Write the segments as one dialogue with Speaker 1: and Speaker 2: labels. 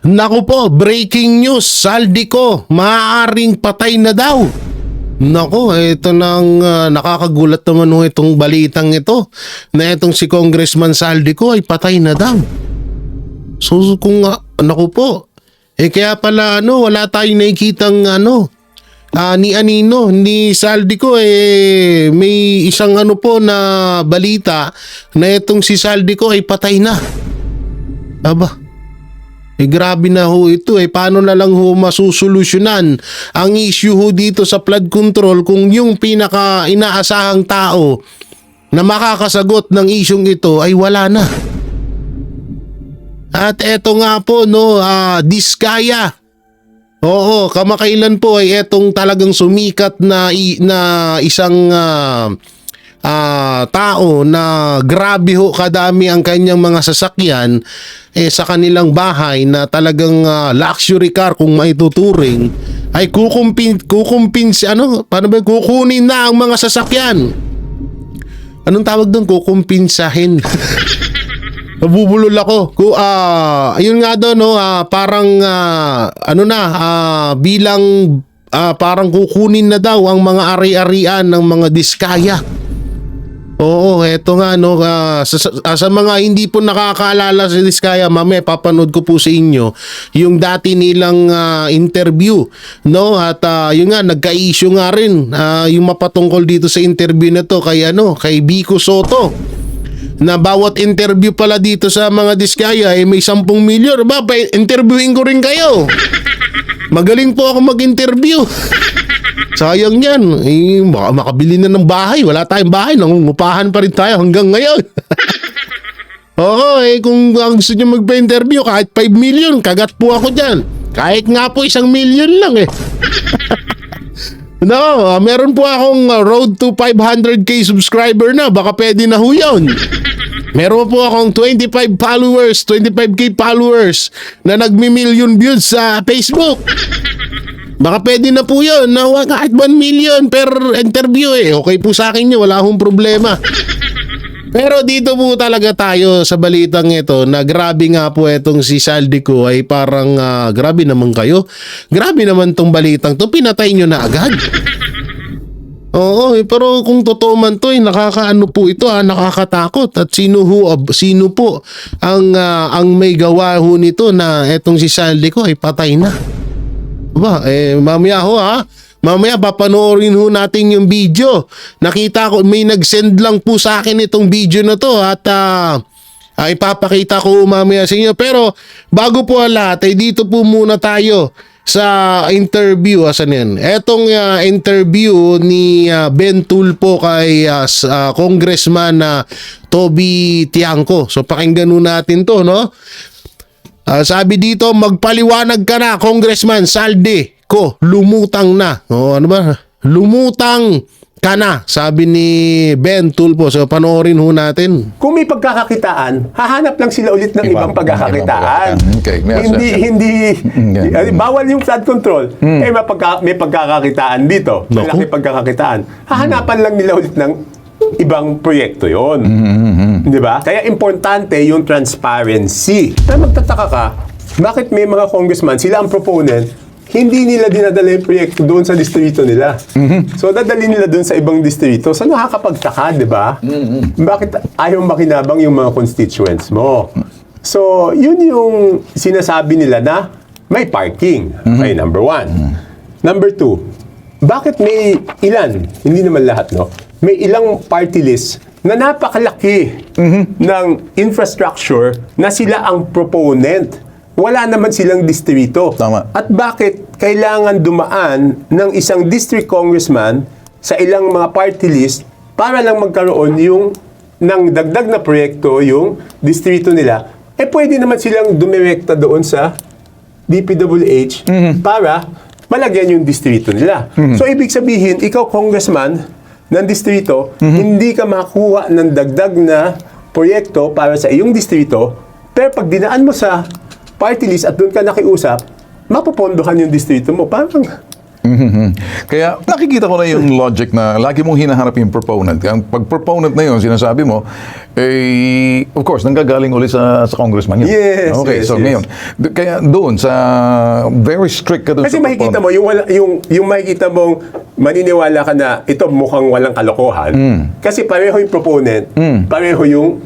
Speaker 1: Naku po, breaking news, Saldico, maaaring patay na daw. Naku, ito nang nakakagulat naman nung itong balitang ito na itong si Congressman Saldico ay patay na daw. So kung naku po, kaya pala wala tayong nakikitang ni Anino, ni Saldico may isang po na balita na itong si Saldico ay patay na. Aba. Grabe na ho ito paano na lang ho masusolusyonan ang issue ho dito sa flood control kung yung pinaka inaasahang tao na makakasagot ng isyung ito ay wala na. At eto nga po Diskaya. Oo, kamakailan po ay etong talagang sumikat na isang tao na grabe ho kadami ang kanyang mga sasakyan sa kanilang bahay na talagang luxury car kung maituturing ay kukunin na ang mga sasakyan. Anong tawag doon? Kukumpinsahin. Nabubulol ako. Ayun nga doon parang bilang parang kukunin na daw ang mga ari-arian ng mga Diskaya. Oo, eto nga sa mga hindi po nakakaalala sa Diskaya, mamaya papanood ko po sa inyo yung dati nilang interview, at yun nga nagka-issue nga rin yung mapatungkol dito sa interview na to kay Vico Soto, na bawat interview pala dito sa mga Diskaya may 10 milyon. Interviewin ko rin kayo. Magaling po ako mag-interview. Sayang yan. Baka makabili na ng bahay. Wala tayong bahay. Nangungupahan pa rin tayo hanggang ngayon. Oo, kung gusto nyo magpa-interview, kahit 5 million, kagat po ako dyan. Kahit nga po 1 million lang meron po akong road to 500k subscriber na. Baka pwede na ho yun. Meron po akong 25k followers na nagmi-million views sa Facebook. Baka pwede na po yun na kahit 1 million per interview okay po sa akin yun, wala akong problema. Pero dito po talaga tayo sa balitang ito na grabe nga po itong si Saldico ay parang grabe naman kayo. Grabe naman tong balitang to, pinatay nyo na agad. Oo, pero kung totoo man to nakakaano po ito, nakakatakot. At sino po ang may gawa ho nito na etong si Saldico ay patay na. Mamaya papanoorin ho natin yung video. Nakita ko, may nag-send lang po sa akin itong video na to at ipapakita ko mamaya sa inyo. Pero bago po ang lahat, dito po muna tayo sa interview. Asan yan? Etong interview ni Ben Tulfo kay Congressman Toby Tiangco. So pakinggan ho natin to, sabi dito, magpaliwanag ka na, Congressman Saldico, lumutang na. Lumutang ka na, sabi ni Ben Tulfo. So panoorin ho natin.
Speaker 2: Kung may pagkakakitaan, hahanap lang sila ulit ng ibang pagkakakitaan.
Speaker 3: Okay,
Speaker 2: Hindi bawal yung flood control. May pagkakakitaan dito. Malaki pagkakakitaan. Hahanapan lang nila ulit ng ibang proyekto yon. Di ba? Kaya importante yung transparency. Na magtataka ka, bakit may mga congressman, sila ang proponent, hindi nila dinadala yung proyekto doon sa distrito nila. So, dadali nila doon sa ibang distrito. So, nakakapagtaka, di ba? Bakit ayaw makinabang yung mga constituents mo? So, yun yung sinasabi nila na may parking. Okay, number 1. Number 2, bakit may ilan, hindi naman lahat, may ilang party list na napakalaki ng infrastructure na sila ang proponent. Wala naman silang distrito.
Speaker 3: Tama.
Speaker 2: At bakit kailangan dumaan ng isang district congressman sa ilang mga party list para lang magkaroon ng dagdag na proyekto yung distrito nila? Pwede naman silang dumirekta doon sa DPWH para malagyan yung distrito nila. So, ibig sabihin, ikaw congressman ng distrito, hindi ka makuha ng dagdag na proyekto para sa iyong distrito, pero pag dinaan mo sa party list at doon ka nakiusap, mapopondohan yung distrito mo. Parang
Speaker 3: Kaya nakikita ko na yung logic na lagi mong hinaharap yung proponent. Ang pag-proponent na yun, sinasabi mo, of course, nanggagaling ulit sa congressman yun.
Speaker 2: Yes,
Speaker 3: Okay,
Speaker 2: yes,
Speaker 3: so
Speaker 2: yes.
Speaker 3: ngayon, kaya doon sa very strict ka doon
Speaker 2: Kasi
Speaker 3: sa
Speaker 2: makikita
Speaker 3: proponent.
Speaker 2: mo, yung makikita mong maniniwala ka na ito mukhang walang kalokohan. Kasi pareho yung proponent, pareho yung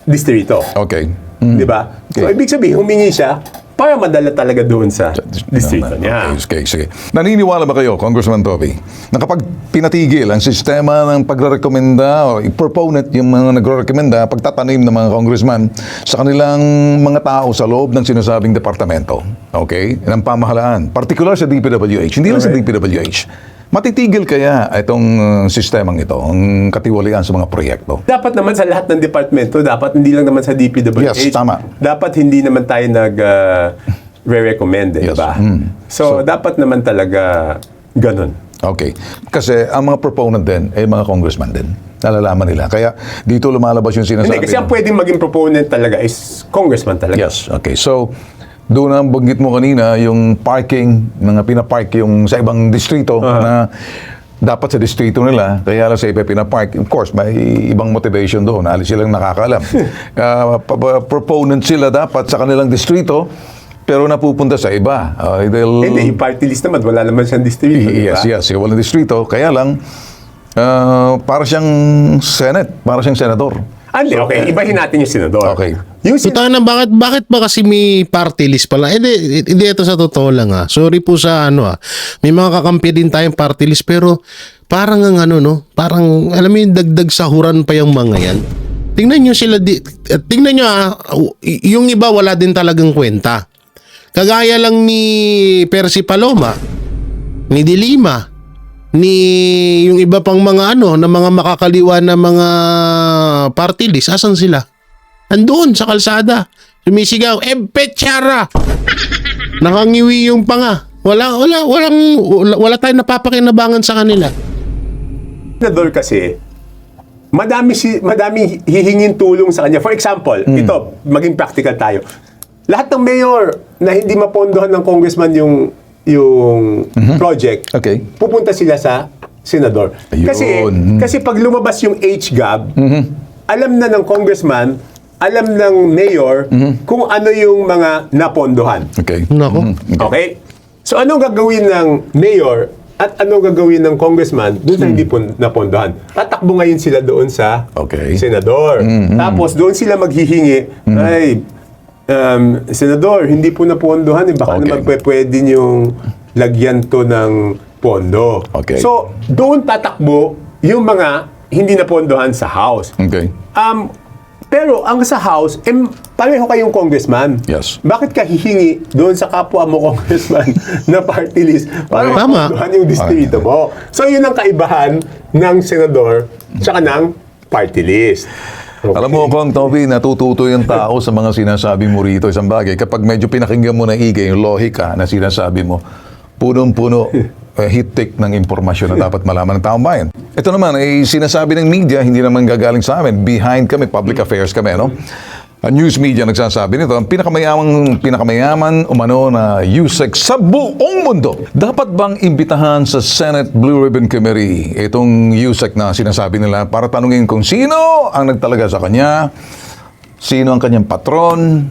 Speaker 2: distrito.
Speaker 3: Okay.
Speaker 2: Di ba? So,
Speaker 3: Okay.
Speaker 2: ibig sabihin, humingi siya para madala talaga doon sa distrito niya.
Speaker 3: Okay, sige. Naniniwala ba kayo, Congressman Toby, na kapag pinatigil ang sistema ng pagre-recommenda o i-proponent yung mga nagre-recommenda, pagtatanim ng mga congressman sa kanilang mga tao sa loob ng sinasabing departamento, okay, ng pamahalaan, particular sa DPWH, hindi lang sa DPWH, matitigil kaya itong sistemang ito, ang katiwalian sa mga proyekto?
Speaker 2: Dapat naman sa lahat ng departamento, dapat hindi lang naman sa DPWH.
Speaker 3: Yes, tama.
Speaker 2: Dapat hindi naman tayo re-recommend, di
Speaker 3: Yes.
Speaker 2: ba? So, dapat naman talaga ganun.
Speaker 3: Okay. Kasi ang mga proponent din ay mga congressman din. Nalalaman nila. Kaya dito lumalabas yung sinasabi.
Speaker 2: Hindi, kasi ang pwedeng maging proponent talaga is congressman talaga.
Speaker 3: Yes, okay. So, doon ang banggit mo kanina, yung parking, mga pinapark yung sa ibang distrito na dapat sa distrito nila, kaya lang sa iba pinapark. Of course, may ibang motivation doon. Alis silang nakakaalam. Proponent sila dapat sa kanilang distrito, pero napupunta sa iba.
Speaker 2: Hindi, yung party list naman, wala naman siyang distrito, di ba?
Speaker 3: Yes, walang distrito. Kaya lang, para siyang Senate, para siyang senador.
Speaker 2: Hindi, okay. Ibahin natin yung senador.
Speaker 3: Okay.
Speaker 2: Yung
Speaker 1: Totoo na, bakit ba kasi may party list pala? Hindi ito sa totoo lang Sorry po sa may mga kakampi din tayong party list pero parang parang alam mo yung dagdag sahuran pa yung mga yan. Tingnan nyo sila, tingnan nyo yung iba wala din talagang kwenta. Kagaya lang ni Percy Paloma, ni Dilima, ni yung iba pang mga na mga makakaliwa na mga party list, asan sila? Andun sa kalsada, sumisigaw, Petsara! Nakangiwi yung panga. Wala tayong napapakinabangan sa kanila.
Speaker 2: senador kasi, madaming hihingin tulong sa kanya. For example, ito, maging practical tayo. Lahat ng mayor na hindi mapondohan ng congressman yung project,
Speaker 3: Okay.
Speaker 2: pupunta sila sa senador.
Speaker 3: Ayun.
Speaker 2: Kasi pag lumabas yung HGAB, alam na ng congressman, alam ng mayor kung ano yung mga napondohan.
Speaker 3: Okay.
Speaker 1: Nako.
Speaker 2: Okay? So anong gagawin ng mayor at anong gagawin ng congressman doon sa hindi napondohan? Tatakbo ngayon sila doon sa
Speaker 3: Okay.
Speaker 2: senador. Tapos doon sila maghihingi, ay, senador, hindi po napondohan. Baka
Speaker 3: Okay.
Speaker 2: naman pwede niyong lagyan to ng pondo.
Speaker 3: Okay.
Speaker 2: So, doon tatakbo yung mga hindi napondohan sa House.
Speaker 3: Okay.
Speaker 2: Pero ang sa House, pareho kayong congressman.
Speaker 3: Yes.
Speaker 2: Bakit ka hihingi doon sa kapwa mo congressman na party list para
Speaker 1: Tama.
Speaker 2: mapunduhan yung distrito mo? So yun ang kaibahan ng senador tsaka ng party list. Okay.
Speaker 3: Alam mo, Kong Toby, natututo yung tao sa mga sinasabi mo rito. Isang bagay, kapag medyo pinakinggan mo na igay yung lohika na sinasabi mo, punong-puno, hit-take ng impormasyon na dapat malaman ng taong bayan. Ito naman, sinasabi ng media, hindi naman gagaling sa amin. Behind kami, public affairs kami, no? News media nagsasabi nito, ang pinakamayaman umano na USEC sa buong mundo. Dapat bang imbitahan sa Senate Blue Ribbon Committee itong USEC na sinasabi nila para tanungin kung sino ang nagtalaga sa kanya, sino ang kanyang patron,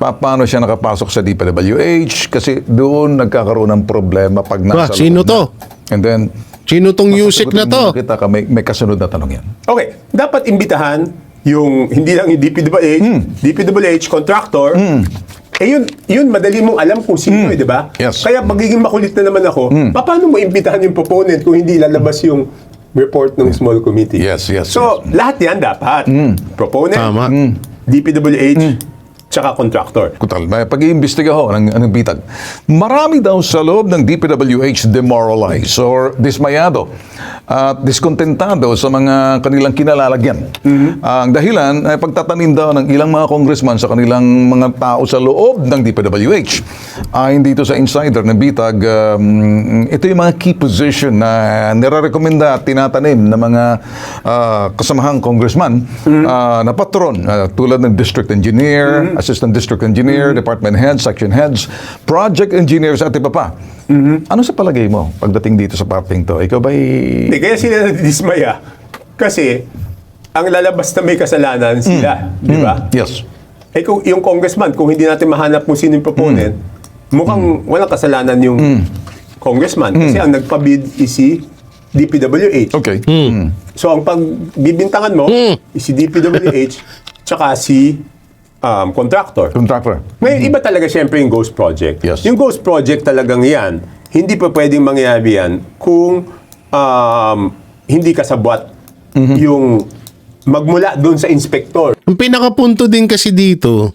Speaker 3: paano siya nakapasok sa DPWH, kasi doon nagkakaroon ng problema pag nasa
Speaker 1: Sino
Speaker 3: loob na.
Speaker 1: to?
Speaker 3: And then,
Speaker 1: Sino tong music na to?
Speaker 3: kita ka, may kasunod na tanong yan.
Speaker 2: Okay, dapat imbitahan yung hindi lang yung DPWH contractor. Yun madali mong alam kung sino, di ba?
Speaker 3: Yes.
Speaker 2: Kaya magiging makulit na naman ako, paano mo imbitahan yung proponent kung hindi lalabas yung report ng small committee?
Speaker 3: Yes.
Speaker 2: So, lahat yan dapat. Proponent,
Speaker 1: Tama.
Speaker 2: DPWH, tsaka contractor.
Speaker 3: Kutal, may pag-iimbestiga ho ng bitag. Marami daw sa loob ng DPWH demoralized or dismayado at diskontentado sa mga kanilang kinalalagyan. Ang dahilan ay pagtatanim daw ng ilang mga congressman sa kanilang mga tao sa loob ng DPWH. Ayon dito sa insider ng bitag, ito yung mga key position na nire-recommenda at tinatanim ng mga kasamahang congressman na patron tulad ng district engineer, assistant district engineer, department heads, section heads, project engineers at iba pa. Ano sa palagay mo pagdating dito sa parting to? Ikaw ba'y...
Speaker 2: Hindi, kaya sila nadidismaya. Kasi, ang lalabas na may kasalanan sila. Di ba?
Speaker 3: Yes.
Speaker 2: Eh, kung, yung congressman, kung hindi natin mahanap kung sino yung proponent, mukhang walang kasalanan yung congressman. Kasi ang nagpabid is si DPWH.
Speaker 3: Okay.
Speaker 2: So, ang pagbibintangan mo is si DPWH tsaka si contractor.
Speaker 3: Contractor.
Speaker 2: Ngayon, iba talaga siyempre yung Ghost Project.
Speaker 3: Yes.
Speaker 2: Yung Ghost Project talagang yan, hindi pa pwedeng mangyari yan kung hindi kasabwat yung magmula doon sa inspektor.
Speaker 1: Ang pinakapunto din kasi dito,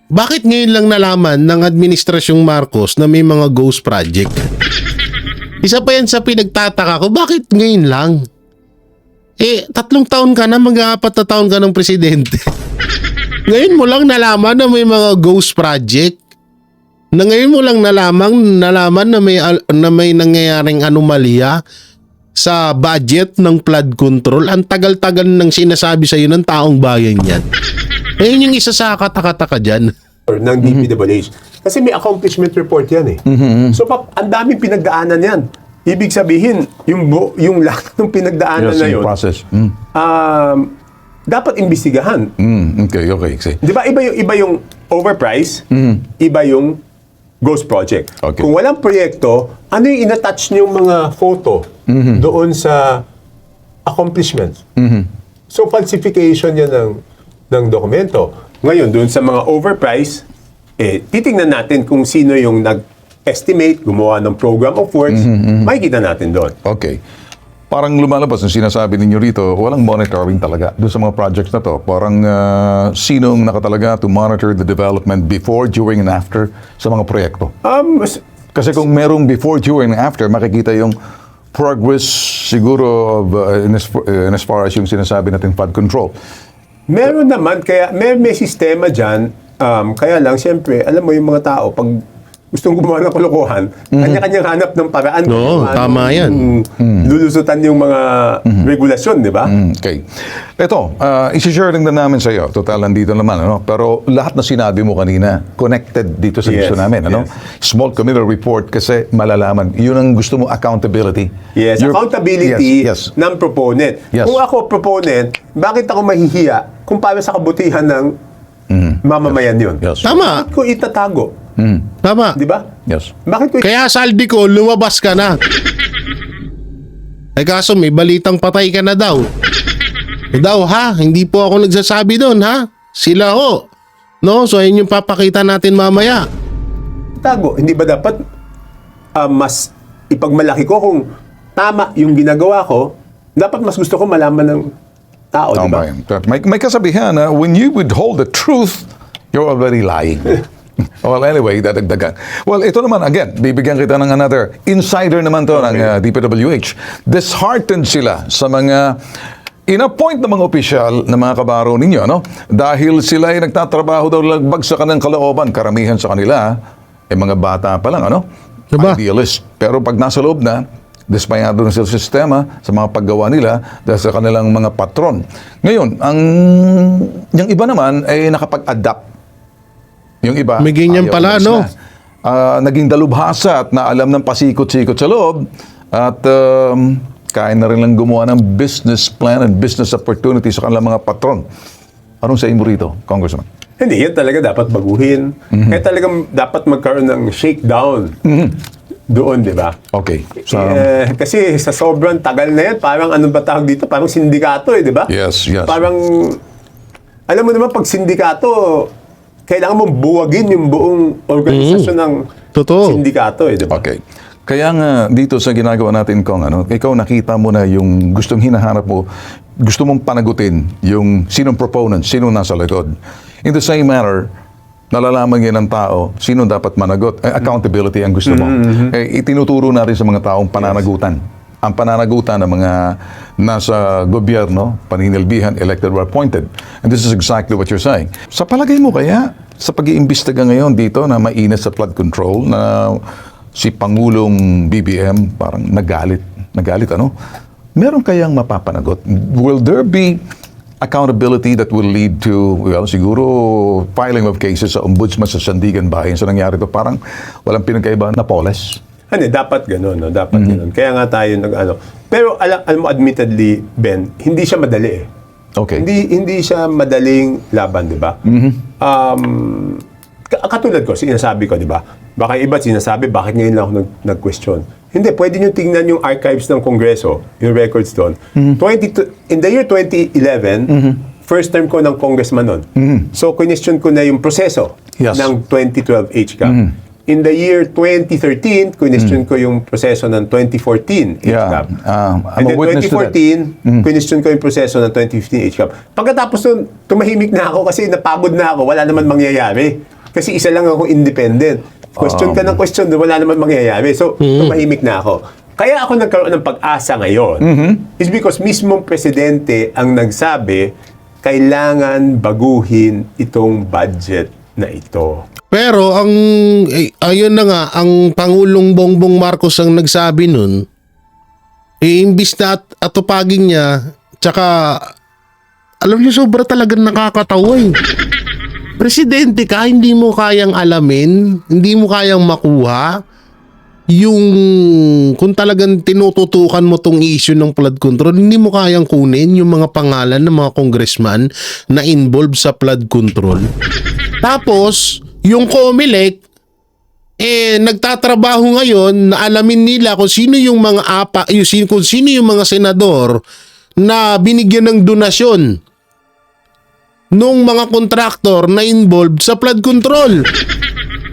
Speaker 1: bakit ngayon lang nalaman ng Administrasyong Marcos na may mga ghost project? Isa pa yan sa pinagtataka ko, bakit ngayon lang? 3 taon ka na, mag-4 na taon ka ng presidente. Ngayon mo lang nalaman na may mga ghost project. Na ngayon mo lang nalaman na may nangyayaring anomalya sa budget ng flood control. Ang tagal-tagal nang sinasabi sa iyo ng taong bayan yan. Ngayon yung isa sa kataka-taka dyan.
Speaker 2: Ng DPWH. Kasi may accomplishment report yan eh. So, ang daming pinagdaanan yan. Ibig sabihin, yung lahat ng pinagdaanan
Speaker 3: Yes,
Speaker 2: na
Speaker 3: yung
Speaker 2: yun,
Speaker 3: process.
Speaker 2: dapat imbestigahan.
Speaker 3: Okay.
Speaker 2: Di ba iba yung overprice, iba yung ghost project.
Speaker 3: Okay.
Speaker 2: Kung walang proyekto, ano yung inattach niyong mga photo doon sa accomplishments? So, falsification yan ng dokumento. Ngayon, doon sa mga overprice, titingnan natin kung sino yung nag-estimate, gumawa ng program of works, makikita natin doon.
Speaker 3: Okay. Parang lumalabas ang sinasabi ninyo rito, walang monitoring talaga doon sa mga projects na to. Parang sinong nakatalaga to monitor the development before, during, and after sa mga proyekto. Kasi kung merong before, during, and after, makikita yung progress siguro of, in as far as yung sinasabi natin flood control.
Speaker 2: Meron naman, kaya may sistema dyan, kaya lang, siyempre, alam mo yung mga tao, pag gustong gumawa ng kalokohan, kanya-kanyang hanap ng paraan.
Speaker 1: Oo, tama yan.
Speaker 2: Lulusutan yung mga regulasyon, di ba?
Speaker 3: Okay. Ito, isi-share din na namin sa iyo. Total, nandito naman, ano? Pero lahat na sinabi mo kanina, connected dito sa gusto namin, ano? Small committee report kasi malalaman. Yun ang gusto mo, accountability.
Speaker 2: Yes, accountability
Speaker 3: Yes.
Speaker 2: ng proponent.
Speaker 3: Yes.
Speaker 2: Kung ako proponent, bakit ako mahihiya kung para sa kabutihan ng mamamayan yun?
Speaker 3: Yes.
Speaker 1: Tama.
Speaker 2: Bakit ko itatago?
Speaker 1: Tama.
Speaker 2: Di ba?
Speaker 3: Yes.
Speaker 2: Bakit ko
Speaker 1: Kaya saldi ko, lumabas ka na. Ay kaso may balitang patay ka na daw. Ha? Hindi po ako nagsasabi doon, ha? Sila ho. No? So ayun yung papakita natin mamaya.
Speaker 2: itago? Hindi ba dapat mas ipagmalaki ko kung tama yung ginagawa ko? Dapat mas gusto ko malaman ng tao, di ba?
Speaker 3: May kasabihan na when you withhold the truth, you're already lying. Well, anyway, dadagdagan. Well, ito naman, again, bibigyan kita ng another insider naman to ng DPWH. Disheartened sila sa mga in-appoint ng mga opisyal na mga kabaro ninyo, no? Dahil sila ay nagtatrabaho daw lagbag sa kanilang kalooban. Karamihan sa kanila, mga bata pa lang, ano?
Speaker 1: Diba?
Speaker 3: Idealist. Pero pag nasa loob na, dismayado na sila sa sistema sa mga paggawa nila dahil sa kanilang mga patron. Ngayon, yung iba naman ay nakapag-adapt. Yung iba,
Speaker 1: May ganyan
Speaker 3: ayaw
Speaker 1: pala,
Speaker 3: umalis
Speaker 1: no?
Speaker 3: na. Naging dalubhasa at naalam ng pasikot-sikot sa loob at kaya na rin lang gumawa ng business plan and business opportunity sa kanilang mga patron. Anong sa inyo rito, Congressman?
Speaker 2: Hindi, yan talaga dapat baguhin. Kaya talagang dapat magkaroon ng shakedown doon, di ba?
Speaker 3: Okay. So,
Speaker 2: Kasi sa sobrang tagal na yan, parang ano ba tawag dito? Parang sindikato di ba?
Speaker 3: Yes.
Speaker 2: Parang, alam mo naman, pag sindikato, kailangan mong buwagin yung buong organisasyon ng
Speaker 1: Totoo.
Speaker 2: sindikato, di ba?
Speaker 3: okay. Kaya nga dito sa ginagawa natin, Kong, ikaw nakita mo na yung gustong hinahanap mo, gusto mong panagutin yung sinong proponent, sinong nasa likod. In the same manner, nalalaman yan ng tao, sino dapat managot. Accountability ang gusto mo. Itinuturo natin sa mga taong pananagutan. Ang pananagutan ng mga nasa gobyerno, paninilbihan, elected or appointed. And this is exactly what you're saying. Sa palagay mo kaya, sa pag-iimbestiga ngayon dito na mainit sa flood control, na si Pangulong BBM parang nagalit, meron kayang mapapanagot? Will there be accountability that will lead to, well, siguro filing of cases sa ombudsman sa Sandigan Bayan. So nangyari to, parang walang pinagkaiba na poles.
Speaker 2: Dapat gano'n, no? Dapat gano'n. Kaya nga tayo nag-ano. Pero alam mo, admittedly, Ben, hindi siya madali eh.
Speaker 3: Okay.
Speaker 2: Hindi siya madaling laban, di ba? Katulad ko, sinasabi ko, di ba? Baka iba sinasabi, bakit ngayon lang ako nag-question? Hindi, pwede nyo tingnan yung archives ng Kongreso, yung records doon. In the year 2011, first term ko ng congressman nun. So, question ko na yung proseso
Speaker 3: Yes.
Speaker 2: ng 2012 HCAP. In the year 2013, question ko yung proseso ng 2014 HCAP.
Speaker 3: I'm
Speaker 2: And
Speaker 3: a
Speaker 2: then
Speaker 3: witness to that.
Speaker 2: 2014, question ko yung proseso ng 2015 HCAP. Pagkatapos nun, tumahimik na ako kasi napagod na ako. Wala naman mangyayari. Kasi isa lang ako independent. Question ka ng question, wala naman mangyayari. So, tumahimik na ako. Kaya ako nagkaroon ng pag-asa ngayon is because mismong presidente ang nagsabi, kailangan baguhin itong budget na ito.
Speaker 1: Pero ayun na nga, ang Pangulong Bongbong Marcos ang nagsabi nun, imbis na atupagin niya, tsaka, alam niyo, sobra talagang nakakatawa eh. Presidente ka, hindi mo kayang alamin, hindi mo kayang makuha yung kung talagang tinututukan mo tong issue ng flood control, hindi mo kayang kunin yung mga pangalan ng mga congressman na involved sa flood control. Tapos, yung COMELEC, nagtatrabaho ngayon na alamin nila kung sino yung mga kung sino yung mga senador na binigyan ng donasyon nung mga kontraktor na involved sa flood control.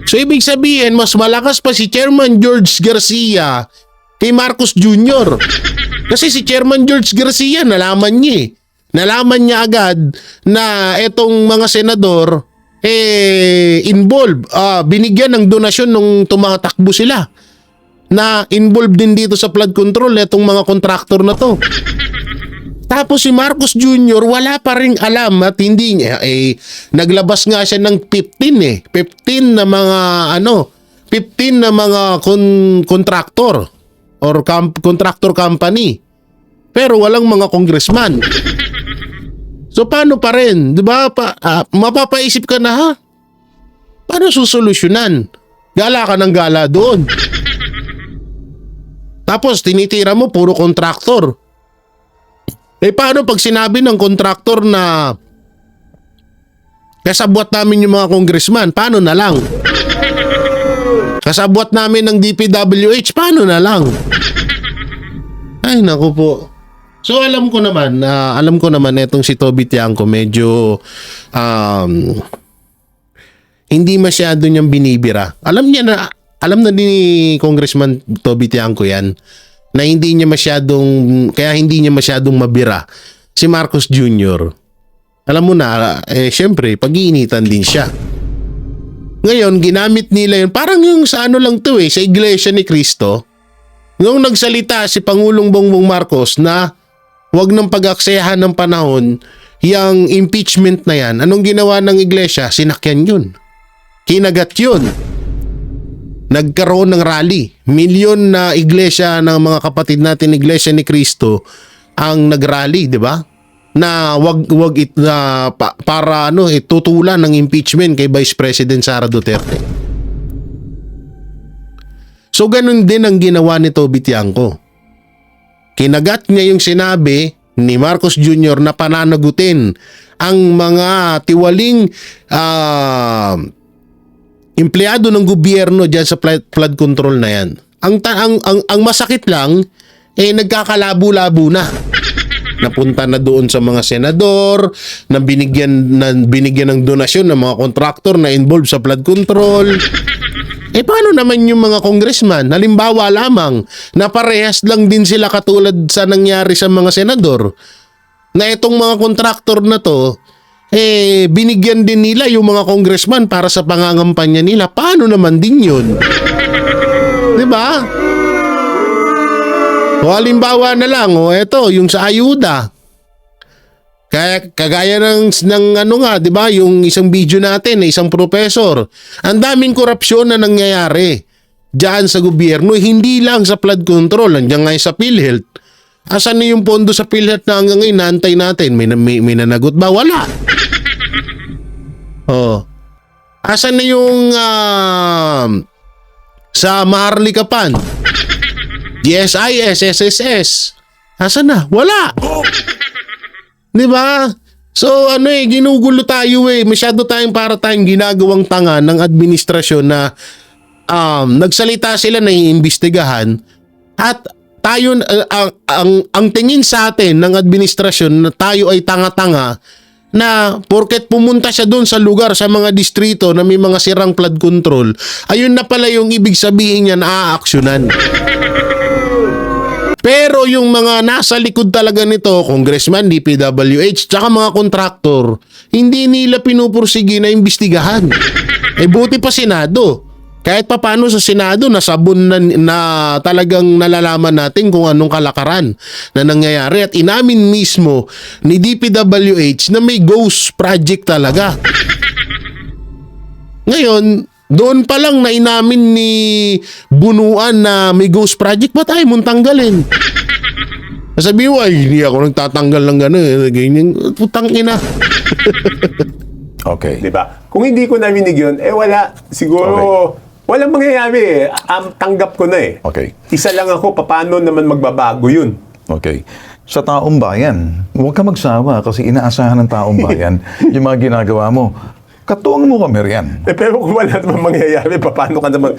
Speaker 1: So, ibig sabihin, mas malakas pa si Chairman George Garcia kay Marcos Jr. Kasi si Chairman George Garcia, nalaman niya eh. Nalaman niya agad na etong mga senador involved, binigyan ng donasyon nung tumatakbo sila na involved din dito sa flood control etong mga kontraktor na to. Tapos si Marcos Jr. wala pa ring alam at hindi niya naglabas nga siya ng 15 na mga 15 na mga contractor or contractor company. Pero walang mga congressman. So paano pa rin? 'Di ba? Mapapaisip ka na, ha? Paano susolusyonan? Gala ka ng gala doon. Tapos tinitira mo puro contractor. Paano pag sinabi ng kontraktor na kasabwat namin yung mga congressman, paano na lang? Kasabwat namin ng DPWH, paano na lang? Ay, naku po. So alam ko naman etong si Toby Tiangco medyo hindi masyado niyang binibira. Alam na ni Congressman Toby Tiangco yan. Na hindi niya masyadong mabira si Marcos Jr. Alam mo na, syempre, pag-iinitan din siya. Ngayon, ginamit nila yun. Parang yung sa lang to sa Iglesia ni Cristo. Nung nagsalita si Pangulong Bongbong Marcos na wag nang pag-aksayahan ng panahon yung impeachment na yan. Anong ginawa ng Iglesia? Sinakyan yun. Kinagat yun. Nagkaroon ng rally. Milyon na iglesia ng mga kapatid natin Iglesia ni Cristo ang nagrally, di ba? Na para tutulan ng impeachment kay Vice President Sara Duterte. So ganun din ang ginawa ni Toby Tiangco. Kinagat niya yung sinabi ni Marcos Jr. na pananagutin ang mga tiwaling empleyado ng gobyerno diyan sa flood control na yan. Ang masakit lang nagkakalabo-labo na. Napunta na doon sa mga senador na binigyan ng donasyon ng mga kontraktor na involved sa flood control. Paano naman yung mga congressman? Halimbawa lamang na parehas lang din sila katulad sa nangyari sa mga senador. Na itong mga kontraktor na to binigyan din nila yung mga congressman para sa pangangampanya nila. Paano naman din yun? Diba? O halimbawa na lang, eto, yung sa ayuda. Kagaya ng diba, yung isang video natin, isang professor. Ang daming korupsyon na nangyayari diyan sa gobyerno, hindi lang sa flood control, nandiyan nga sa PhilHealth. Asan na yung pondo sa PhilHealth na hanggang ngayon naantay natin? May nanagot ba? Wala. Oh. Asan na yung sa Maharlikapan? GSIS, SSS. Asan na? Wala. Di ba? So ginugulo tayo Masyado tayong para tayong ginagawang tanga ng administrasyon na nagsalita sila na iimbestigahan at tayo ang tingin sa atin ng administrasyon na tayo ay tanga-tanga na porket pumunta siya doon sa lugar sa mga distrito na may mga sirang flood control, ayun na pala yung ibig sabihin niya na aaksyonan. Pero yung mga nasa likod talaga nito, congressman, DPWH, tsaka mga kontraktor, hindi nila pinupursige na imbestigahan. Buti pa Senado. Kahit papano sa Senado, nasabon na talagang nalalaman natin kung anong kalakaran na nangyayari. At inamin mismo ni DPWH na may ghost project talaga. Ngayon, doon pa lang na inamin ni Bunuan na may ghost project, ba't ayaw mong tanggalin? Sabi mo, hindi ako nagtatanggal ng gano'n. Ganyan, putang ina.
Speaker 3: Okay.
Speaker 2: Diba? Kung hindi ko naminig yun, wala. Siguro, walang mangyayari tanggap ko na
Speaker 3: Okay.
Speaker 2: Isa lang ako, paano naman magbabago yun?
Speaker 3: Okay. Sa taong bayan, huwag ka magsawa kasi inaasahan ng taong bayan yung mga ginagawa mo. Katuwang mo kami riyan.
Speaker 2: Pero kung wala naman mangyayari, paano ka naman?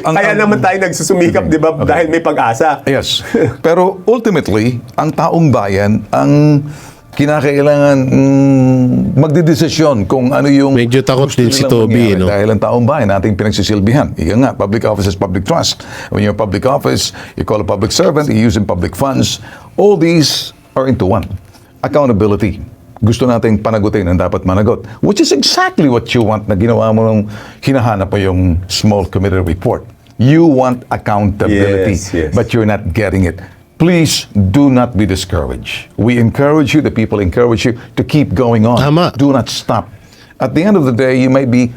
Speaker 2: Kaya naman tayo nagsusumikap, di ba? Dahil may pag-asa.
Speaker 3: Yes. Pero ultimately, ang taong bayan, ang kinakailangan magdidesisyon kung ano yung
Speaker 1: Medyo takot
Speaker 3: gusto
Speaker 1: din si
Speaker 3: nilang
Speaker 1: Toby,
Speaker 3: mangyari.
Speaker 1: no?
Speaker 3: Dahil ang taong bayan nating pinagsisilbihan. Ika nga, public office is public trust. When you're in public office, you call a public servant, you're using public funds. All these are into one. Accountability. Gusto nating panagutin ang dapat managot. Which is exactly what you want na ginawa mo nung hinahanap mo yung small committee report. You want accountability,
Speaker 2: Yes.
Speaker 3: but you're not getting it. Please do not be discouraged. We encourage you, the people encourage you to keep going on.
Speaker 1: Tama.
Speaker 3: Do not stop. At the end of the day, you might be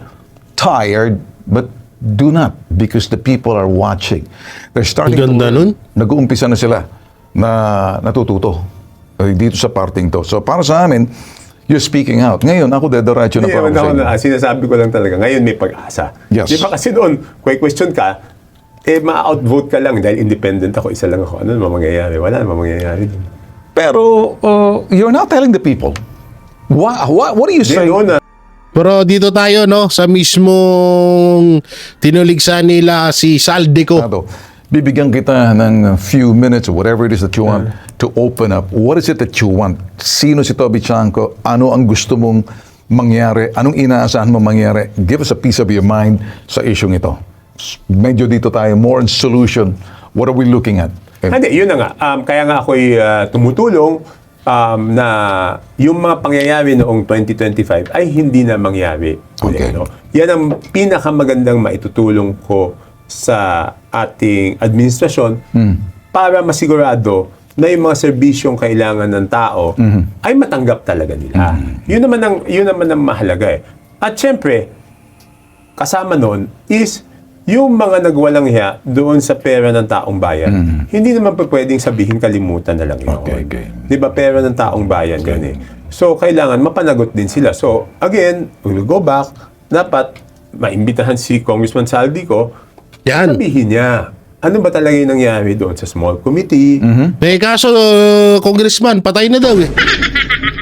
Speaker 3: tired, but do not because the people are watching. They're starting
Speaker 1: Ganda nun.
Speaker 3: Nag-uumpisa na sila na natututo dito sa parting to. So para sa amin, you're speaking out. Ngayon, ako dediretso na
Speaker 2: Hindi,
Speaker 3: pa ako sa inyo.
Speaker 2: sinasabi ko lang talaga, ngayon may pag-asa.
Speaker 3: Yes.
Speaker 2: Di ba kasi doon, question ka, ma-outvote ka lang dahil independent ako, isa lang ako. Ano naman mangyayari? Wala naman mangyayari doon.
Speaker 3: Pero you're not telling the people. What do you
Speaker 2: Di,
Speaker 3: say?
Speaker 2: noon
Speaker 1: Pero dito tayo, no, sa mismong tinuligsan nila si Saldico.
Speaker 3: Bibigyan kita ng few minutes or whatever it is that you want to open up. What is it that you want? Sino si Toby Chanco? Ano ang gusto mong mangyari? Anong inaasahan mo mangyari? Give us a piece of your mind sa isyong ito. Medyo dito tayo, more on solution. What are we looking at?
Speaker 2: Hindi, yun na nga. Kaya nga ako'y tumutulong na yung mga pangyayari noong 2025 ay hindi na mangyari.
Speaker 3: Okay.
Speaker 2: No? Yan ang pinakamagandang maitutulong ko sa ating administrasyon para masigurado na yung mga serbisyong kailangan ng tao ay matanggap talaga nila. Yun naman ang mahalaga . At syempre, kasama nun is yung mga nagwalang hiya doon sa pera ng taong bayan. Hindi naman pa pwedeng sabihin kalimutan na lang yun.
Speaker 3: Okay.
Speaker 2: Di ba, pera ng taong bayan yan . So, kailangan mapanagot din sila. So, again, we'll go back, dapat maimbitahan si Congressman Saldico,
Speaker 1: Yan.
Speaker 2: sabihin niya, ano ba talaga yung nangyari doon sa small committee?
Speaker 1: Kaso, congressman, patay na daw .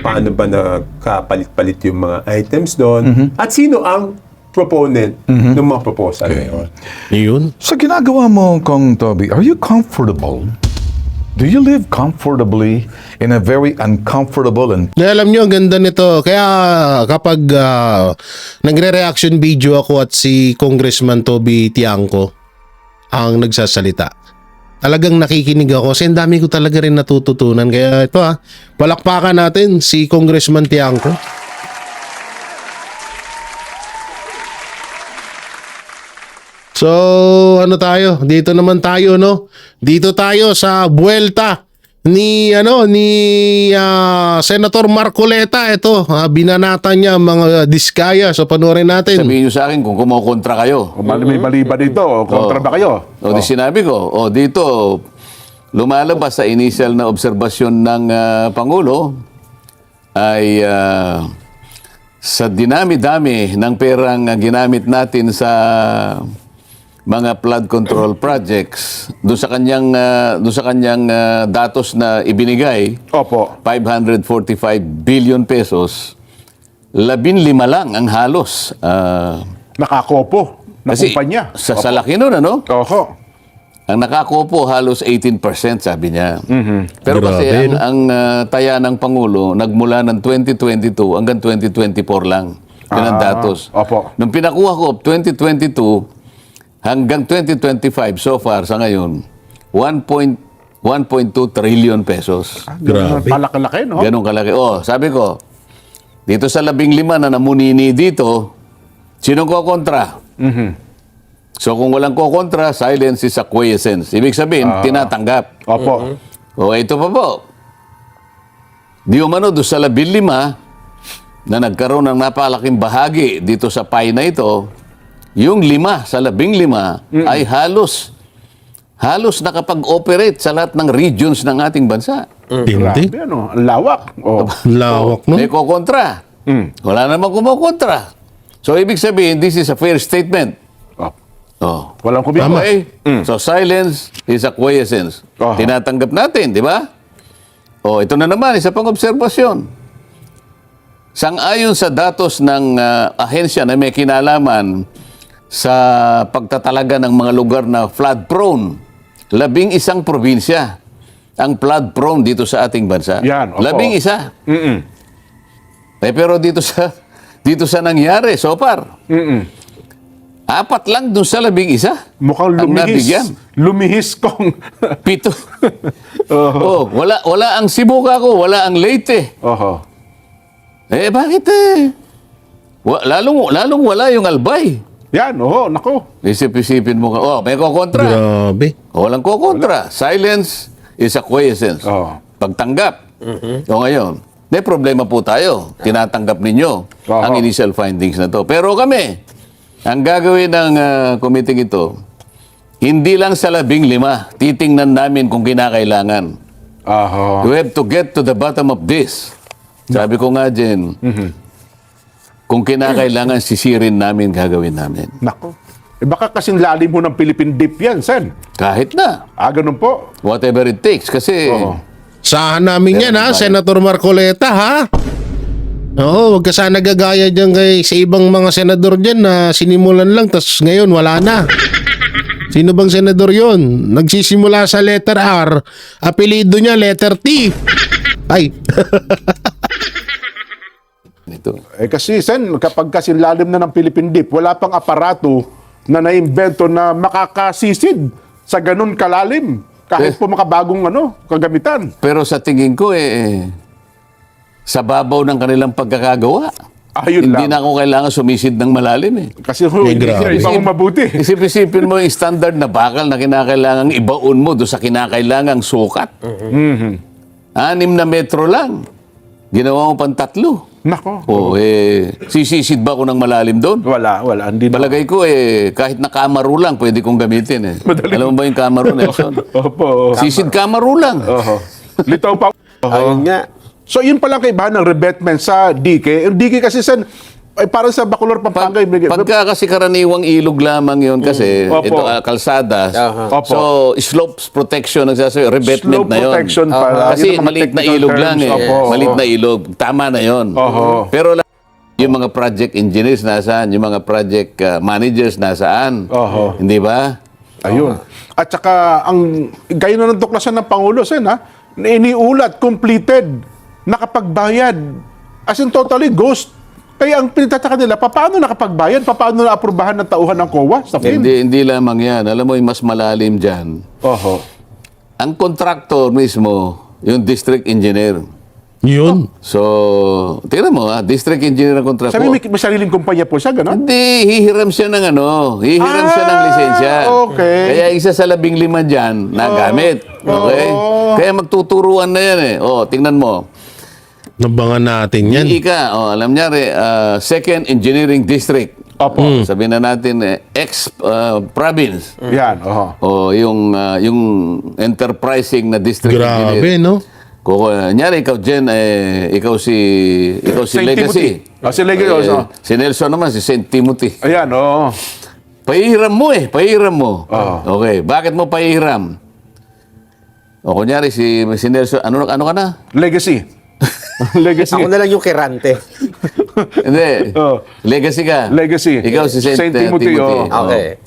Speaker 2: Paano ba nagkapalit-palit yung mga items doon? At sino ang proponent ng mga proposal na yun?
Speaker 1: Yun.
Speaker 3: Sa ginagawa mo, Kong Toby, are you comfortable? Do you live comfortably in a very uncomfortable and
Speaker 1: Alam nyo, ang ganda nito. Kaya kapag nagre-reaction video ako at si Congressman Toby Tiangco ang nagsasalita, talagang nakikinig ako kasi ang dami ko talaga rin natututunan. Kaya ito palakpakan natin si Congressman Tiangco. So, ano tayo? Dito naman tayo, no? Dito tayo sa buwelta ni Senator Marcoleta. Ito, binanata niya mga diskaya. So, panoorin natin.
Speaker 4: Sabihin nyo sa akin kung kumukontra kayo.
Speaker 5: May mali ba dito? Kontra ba kayo?
Speaker 4: O di sinabi ko, dito, lumalabas sa initial na obserbasyon ng Pangulo ay sa dinami-dami ng perang ginamit natin sa mga flood control projects, doon sa kanyang datos na ibinigay,
Speaker 5: Opo.
Speaker 4: 545 billion pesos, 15 lang ang halos.
Speaker 5: Nakakopo na
Speaker 4: Kasi
Speaker 5: kumpanya.
Speaker 4: sa laki nun, ano?
Speaker 5: Oho.
Speaker 4: Ang nakakopo halos 18%, sabi niya. Pero
Speaker 1: Grabe,
Speaker 4: kasi
Speaker 1: no?
Speaker 4: ang taya ng Pangulo, nagmula ng 2022 hanggang 2024 lang. Yun ang datos.
Speaker 5: Opo.
Speaker 4: Nung pinakuha ko, 2022 hanggang 2025, so far, sa ngayon, 1.2 trillion pesos.
Speaker 1: Grabe.
Speaker 5: Malaki-laki, no?
Speaker 4: Ganun kalaki. Oh, sabi ko, dito sa 15 na namunini dito, sinong kokontra? So kung walang kokontra, silence is acquiescence. Ibig sabihin, tinatanggap.
Speaker 5: Opo.
Speaker 4: O ito pa po. Di umano doon sa 15 na nagkaroon ng napakalaking bahagi dito sa pie na ito, yung 5 sa 15 ay halos nakapag-operate sa lahat ng regions ng ating bansa.
Speaker 1: Hindi.
Speaker 5: Grabe, ano? Ang lawak. Oh.
Speaker 1: Lawak, no?
Speaker 4: May kokontra. Wala namang kumokontra. So ibig sabihin, this is a fair statement.
Speaker 5: Oh.
Speaker 4: Oh.
Speaker 5: Walang kumibo.
Speaker 4: Okay? So silence is acquiescence.
Speaker 5: Aha.
Speaker 4: Tinatanggap natin, di ba? O ito na naman, isa pang obserbasyon. Sang-ayon sa datos ng ahensya na may kinalaman sa pagtatalaga ng mga lugar na flood-prone, 11 probinsya ang flood-prone dito sa ating bansa.
Speaker 5: Yan, opo.
Speaker 4: 11. Pero dito sa nangyari so far, 4 lang dun sa 11.
Speaker 5: Mukhang
Speaker 4: ang nabigyan.
Speaker 5: Lumihis kong...
Speaker 4: 7. Oh, wala ang Sibuga ko, wala ang Leyte.
Speaker 5: Oho.
Speaker 4: Bakit lalong wala yung Albay.
Speaker 5: Yan, oho, nako.
Speaker 4: Isip-isipin mo ka, may kokontra.
Speaker 1: Grabe.
Speaker 4: Walang kokontra. Silence is acquiescence.
Speaker 5: Oo.
Speaker 4: Pagtanggap. O ngayon, may problema po tayo. Tinatanggap ninyo ang initial findings na to. Pero kami, ang gagawin ng committee ito, hindi lang sa 15, titingnan namin kung kinakailangan.
Speaker 5: Oho.
Speaker 4: We have to get to the bottom of this. Sabi ko nga dyan, kung kinakailangan sisirin namin, gagawin namin.
Speaker 5: Nako. Baka kasing lalim mo ng Philippine Deep yan, Sen.
Speaker 4: Kahit na.
Speaker 5: Ganun po.
Speaker 4: Whatever it takes. Kasi,
Speaker 5: Oo.
Speaker 1: Saan namin yan, ha? Senator Marcoleta, ha? Oo, wag ka sana gagaya dyan sa ibang mga senador dyan na sinimulan lang, tas ngayon wala na. Sino bang senador yon? Nagsisimula sa letter R, apelido niya letter T. Ay.
Speaker 4: ito.
Speaker 5: Kasi, Sen, kapag kasing lalim na ng Philippine Deep, wala pang aparato na naimbento na makakasisid sa ganun kalalim. Kahit po makabagong kagamitan.
Speaker 4: Pero sa tingin ko, sa babaw ng kanilang pagkakagawa,
Speaker 5: Ayun
Speaker 4: hindi
Speaker 5: lang.
Speaker 4: na ako kailangan sumisid ng malalim
Speaker 5: Kasi hindi
Speaker 1: grabe.
Speaker 5: siya ibang mabuti.
Speaker 4: Isip-isipin mo yung standard na bakal na kinakailangang ibaon mo doon sa kinakailangang sukat. 6 na metro lang. Ginawa mo pang 3.
Speaker 5: Nako.
Speaker 4: Sisisid ba ako ng malalim doon?
Speaker 5: Wala. Hindi na.
Speaker 4: Palagay ko kahit na kamaro lang, pwede kong gamitin
Speaker 5: Madaling-
Speaker 4: Alam mo ba yung kamaro, Nelson?
Speaker 5: Opo.
Speaker 4: Sisid kamaro lang.
Speaker 5: Oho. Litaw pa.
Speaker 2: Ayun nga.
Speaker 5: So, yun palang kaibahan ng revetment sa DK. Yung DK kasi, Sen, ay parang sa Bacolor, Pampanga.
Speaker 4: Pagka kasi karaniwang ilog lamang yun kasi,
Speaker 5: Opo.
Speaker 4: ito kalsada.
Speaker 5: Opo.
Speaker 4: So, slopes protection, nagsasabi, revetment
Speaker 5: Slope
Speaker 4: na yun.
Speaker 5: protection pala.
Speaker 4: Kasi
Speaker 5: Yun ang mga
Speaker 4: maliit na
Speaker 5: technical
Speaker 4: ilog
Speaker 5: terms.
Speaker 4: lang
Speaker 5: Opo.
Speaker 4: Maliit na ilog. Tama na yun.
Speaker 5: Oho.
Speaker 4: Pero yung mga project engineers nasaan, yung mga project managers nasaan.
Speaker 5: Oho.
Speaker 4: Hindi ba?
Speaker 5: Ayun. At saka, gaya na ng tuklasan ng Pangulo, Sen, na iniulat, completed, nakapagbayad. As in, totally ghost. Kaya ang pinitataka nila, paano nakapagbayad? Paano na-aprobahan ng tauhan ng COA sa film?
Speaker 4: Hindi lamang yan. Alam mo, yung mas malalim dyan.
Speaker 5: Oho.
Speaker 4: Ang contractor mismo, yung district engineer.
Speaker 1: Yun.
Speaker 4: So, tingnan mo district engineer ang contractor.
Speaker 5: Sabi, may sariling kumpanya po siya, gano'n?
Speaker 4: Hindi, hihiram siya ng hihiram siya ng lisensya.
Speaker 5: Okay.
Speaker 4: Kaya isa sa 15 dyan, nagamit. Okay? Kaya magtuturuan na yan tingnan mo.
Speaker 1: Nabangan natin yan.
Speaker 4: Alam niya second engineering district.
Speaker 5: Opo.
Speaker 4: Sabihin na natin, ex-province.
Speaker 5: Yan, oho.
Speaker 4: O yung enterprising na district
Speaker 1: Grabe,
Speaker 4: engineer.
Speaker 1: no?
Speaker 4: Kung nyari, ikaw, Jen, ikaw si
Speaker 5: Saint
Speaker 4: Legacy.
Speaker 5: Timothy. Si Legacy, oh.
Speaker 4: Si Nelson naman, si St. Timothy.
Speaker 5: Ayan, oo.
Speaker 4: Pahihiram mo pahihiram mo. Okay, bakit mo pahihiram? O kunyari, si Nelson, ano ka na?
Speaker 5: Legacy. Legacy.
Speaker 6: Ako na lang yung kirante.
Speaker 4: Hindi.
Speaker 5: Oh.
Speaker 4: Legacy ka.
Speaker 5: Legacy.
Speaker 4: Ikaw si Saint,
Speaker 5: Saint Timothy, oh.
Speaker 6: Okay.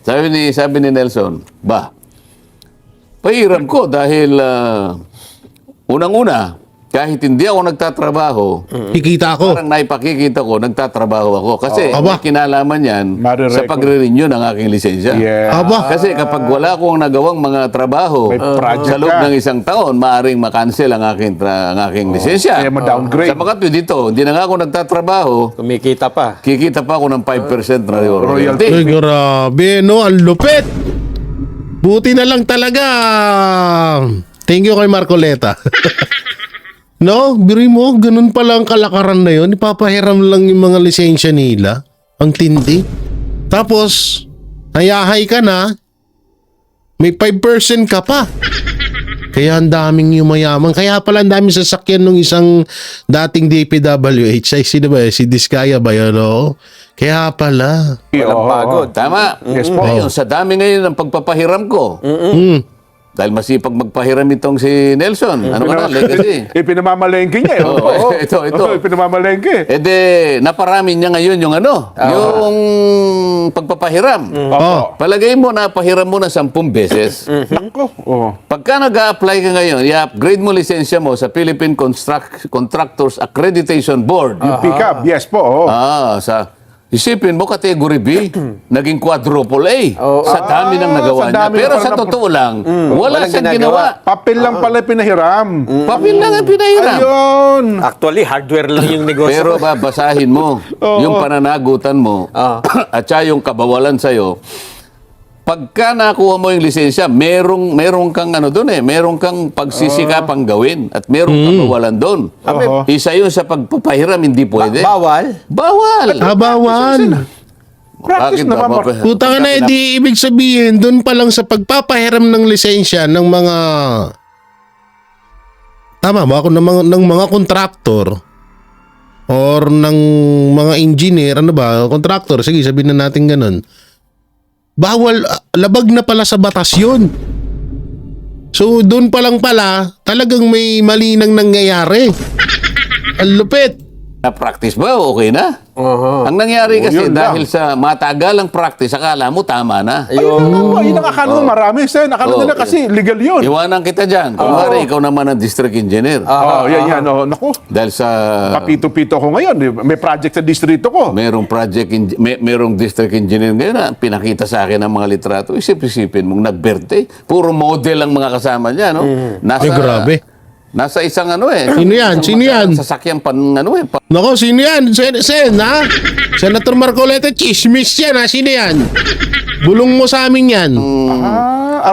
Speaker 4: Sabi ni Nelson, pahiram ko dahil unang-una, kahit hindi ako nagtatrabaho,
Speaker 1: Kikita ako.
Speaker 4: parang naipakikita ko, nagtatrabaho ako. Kasi
Speaker 1: Aba.
Speaker 4: may kinalaman yan sa
Speaker 5: Marirecord.
Speaker 4: pagre-renew ng aking lisensya.
Speaker 5: Yeah.
Speaker 1: Aba.
Speaker 4: Kasi kapag wala akong nagawang mga trabaho
Speaker 5: May project
Speaker 4: sa loob
Speaker 5: ka.
Speaker 4: ng isang taon, maaaring makancel ang aking lisensya.
Speaker 5: Kaya ma-downgrade.
Speaker 4: Sa makatwid dito, hindi na nga ako nagtatrabaho,
Speaker 6: Kumikita pa.
Speaker 4: kikita pa ako ng 5% na
Speaker 5: Royalty.
Speaker 1: Ay, grabe, no? Ang lupit! Buti na lang talaga. Thank you kay Marcoleta. No, biri mo, ganun pala ang kalakaran na yun. Ipapahiram lang yung mga lisensya nila. Ang tindi. Tapos, nayahay ka na, may 5% ka pa. Kaya ang daming yumayaman. Kaya pala ang daming sasakyan ng isang dating DPWH. Ay, sino ba? Si Diskaya ba yun? Oo. Kaya pala.
Speaker 6: Walang pagod.
Speaker 4: Tama.
Speaker 5: Yes po.
Speaker 4: Ngayon, sa dami ngayon ng pagpapahiram ko, dahil masipag magpahiram itong si Nelson. Ano ka na? Legacy.
Speaker 5: Ipinamamalengke niya.
Speaker 4: Oo, ito.
Speaker 5: Ipinamamalengke.
Speaker 4: Naparami niya ngayon yung yung pagpapahiram.
Speaker 1: Oh.
Speaker 4: Palagay mo na pahiram mo na 10 beses.
Speaker 5: Nako. Oh.
Speaker 4: Pagka nag-a-apply ka ngayon, i-upgrade mo lisensya mo sa Philippine Contractors Accreditation Board.
Speaker 5: Yung pick-up. Yes po. Oh.
Speaker 4: Isipin mo, category B, naging quadruple A. Sa dami ng nagawa
Speaker 5: sa
Speaker 4: niya.
Speaker 5: dami
Speaker 4: Pero
Speaker 5: pala
Speaker 4: sa
Speaker 5: ng-
Speaker 4: totoo lang, wala
Speaker 6: Walang
Speaker 4: siyang
Speaker 6: ginagawa.
Speaker 4: ginawa.
Speaker 5: Papel lang pala pinahiram.
Speaker 4: Papel lang ang pinahiram.
Speaker 5: Ayun.
Speaker 6: Actually, hardware lang yung negosyo.
Speaker 4: Pero babasahin mo yung pananagutan mo at saka yung kabawalan sa'yo. Pagka nakuha mo yung lisensya, merong kang merong kang pagsisikapang gawin at merong kabawalan doon.
Speaker 5: Oo.
Speaker 4: Isa yun sa pagpapahiram, hindi pwede.
Speaker 6: Bawal.
Speaker 4: Bawal.
Speaker 1: Bawal.
Speaker 5: Practice
Speaker 4: Bakit
Speaker 5: naman.
Speaker 4: ba?
Speaker 1: Puta ka na, di ibig sabihin, doon pa lang sa pagpapahiram ng lisensya ng mga... Tama ba? Ako ng mga kontraktor or ng mga engineer, ano ba? Kontraktor, sige, sabihin na natin ganun. Bawal, labag na pala sa batas yun. So, doon pa lang pala, talagang may mali nang nangyayari. Ang lupit.
Speaker 4: Na-practice ba? Okay na. Ang nangyari kasi
Speaker 5: yun lang.
Speaker 4: dahil sa matagalang practice, akala mo tama na.
Speaker 5: Ayun. Yun ang akala mo marami. Sen, akala nila kasi legal yun.
Speaker 4: Iwanan kita dyan. Kung ikaw naman ang district engineer.
Speaker 5: Yan. Oh. Naku.
Speaker 4: Dahil sa
Speaker 5: Papito-pito ko ngayon. May project sa distrito ko.
Speaker 4: merong merong district engineer ngayon na pinakita sa akin ang mga litrato. Isip-isipin mong nag-birthday. Puro model ang mga kasama niya, no?
Speaker 1: Ay, grabe.
Speaker 4: Nasa isang
Speaker 1: Sino yan? Sino yan?
Speaker 4: Sasakyan
Speaker 1: Nako, sino yan? Sen, ha? Senator Marcoleta, chismis yan, ha? Sino yan? Bulong mo sa amin yan.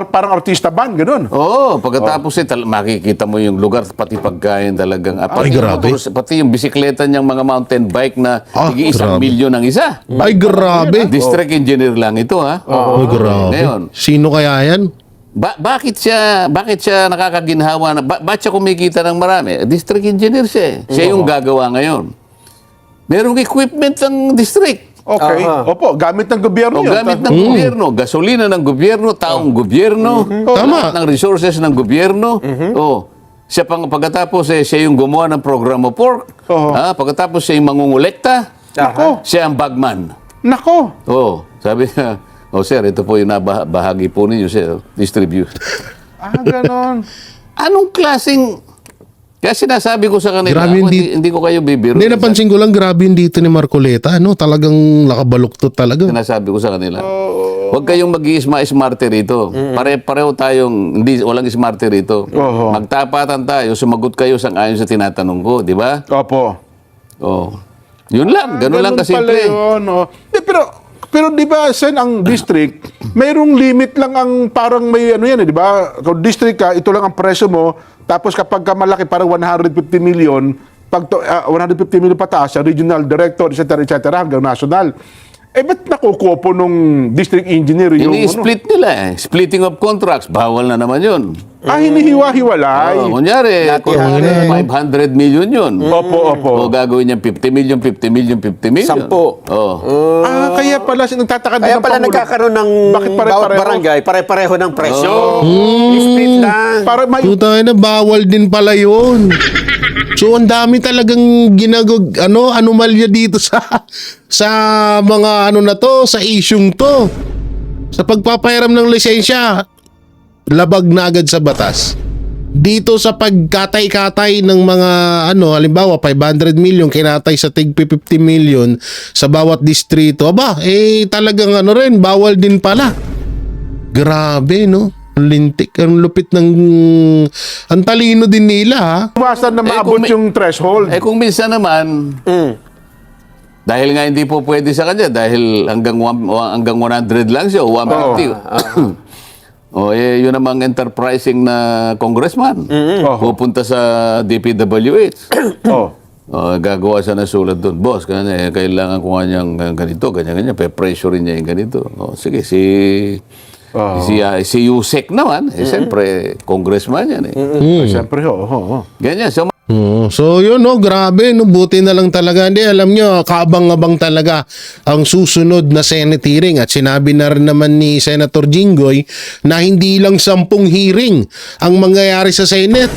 Speaker 5: Parang artista band, ganun.
Speaker 4: Oo, pagkatapos makikita mo yung lugar, pati pagkain talagang.
Speaker 1: Ay, grabe.
Speaker 4: Pati yung bisikleta niyang mga mountain bike na higi 1
Speaker 1: grabe.
Speaker 4: milyon ang isa.
Speaker 1: Ay, grabe.
Speaker 4: District engineer lang ito, ha?
Speaker 1: Ay, grabe.
Speaker 4: Ngayon,
Speaker 1: Sino kaya yan?
Speaker 4: bakit siya nakakaginhawa na bakit siya kumikita ng marami? District engineer siya. Siya yung gagawa ngayon. Merong equipment ng district.
Speaker 5: Okay. Opo, gamit ng gobyerno
Speaker 4: O
Speaker 5: yun.
Speaker 4: gamit ng gobyerno, gasolina ng gobyerno, taong gobyerno,
Speaker 1: Tama.
Speaker 4: lahat ng resources ng gobyerno. Siya pagkatapos siya yung gumawa ng program of work. Pagkatapos siya yung mangungulekta.
Speaker 5: Nako.
Speaker 4: Siya ang bagman.
Speaker 5: Nako.
Speaker 4: Sabi niya, sir, ito po yung bahagi po ninyo, sir. Distribute.
Speaker 5: Ganon.
Speaker 4: Anong klaseng... Kaya sinasabi ko sa kanila,
Speaker 1: Grabe,
Speaker 4: hindi ko kayo bibiro.
Speaker 1: Hindi, napansin ko lang, grabe yung dito ni Marcoleta. Ano, talagang nakabaluktot talaga.
Speaker 4: Sinasabi ko sa kanila, huwag kayong mag-i-smarte rito. Pareho tayong, walang smarte rito. Magtapatan tayo, sumagot kayo sang ayon sa tinatanong ko, di ba?
Speaker 5: Opo.
Speaker 4: Yun lang, ganun lang
Speaker 5: Pala
Speaker 4: kasimple.
Speaker 5: yun, oh. Pero di ba, Sen, ang district, mayroong limit lang ang parang may ano yan, di ba? Kung district ka, ito lang ang presyo mo, tapos kapag ka malaki, parang 150 million, 150 million pataas, regional director, etc., hanggang national. ba't nakukuha po nung district engineer yung
Speaker 4: Ini-split nila eh. Splitting of contracts, bawal na naman yun.
Speaker 5: hinihiwa-hiwalay.
Speaker 4: Kunyari,
Speaker 6: Lahat-lahat.
Speaker 4: 500 million yun.
Speaker 5: Opo.
Speaker 4: O gagawin niya 50 million, 50 million, 50 million.
Speaker 6: 10.
Speaker 4: Oh.
Speaker 5: Kaya pala nagtataka din
Speaker 6: Kaya
Speaker 5: ang
Speaker 6: pala
Speaker 5: Pangulo.
Speaker 6: nagkakaroon ng
Speaker 5: Bakit
Speaker 6: bawat
Speaker 5: pare-pareho?
Speaker 6: barangay, pare-pareho ng presyo.
Speaker 4: Oh.
Speaker 6: Split lang.
Speaker 5: Para may
Speaker 1: Puta na, bawal din pala yun. So ang dami talagang anomalya dito sa mga ano na to, sa isyung to. Sa pagpapahiram ng lisensya, labag na agad sa batas. Dito sa pagkatay-katay ng mga halimbawa 500 million kinatay sa tig 50 million sa bawat distrito. Aba, talagang rin, bawal din pala. Grabe, no? Lintik, ang lupit ng ang talino din nila, ha?
Speaker 5: iwasan na maabot
Speaker 4: kung may-
Speaker 5: yung threshold.
Speaker 4: Kung minsan naman, dahil nga hindi po pwede sa kanya, dahil hanggang 100 lang siya, o 150. Yun namang enterprising na congressman. Pupunta sa DPWH. Gagawa siya ng sulat doon. Boss, kailangan ko nga niyang ganito, ganyan. Pe-pressure niya yung ganito. Sige, si Yusek naman, siyempre, congressman yan.
Speaker 5: Siyempre,
Speaker 4: Ganyan. So,
Speaker 1: So yun, grabe, buti na lang talaga. Hindi, alam nyo, kaabang-abang talaga ang susunod na Senate hearing. At sinabi na rin naman ni Senator Jinggoy na hindi lang 10 hearing ang mangyayari sa Senate.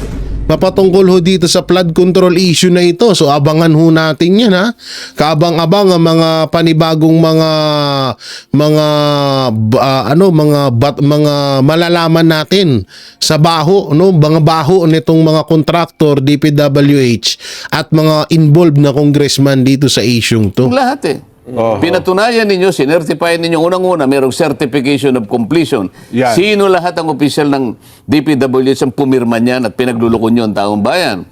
Speaker 1: Papatungkol ho dito sa flood control issue na ito. So abangan ho natin yan, ha. Kaabang-abang ang mga panibagong mga malalaman natin sa baho, mga baho nitong mga contractor, DPWH at mga involved na congressman dito sa isyung to.
Speaker 4: lahat eh. Pinatunayan ninyo, sinertify ninyo, unang-una, mayroong certification of completion.
Speaker 5: Yan.
Speaker 4: Sino lahat ang opisyal ng DPWH ang pumirma niyan at pinaglulukon nyo ang taong bayan?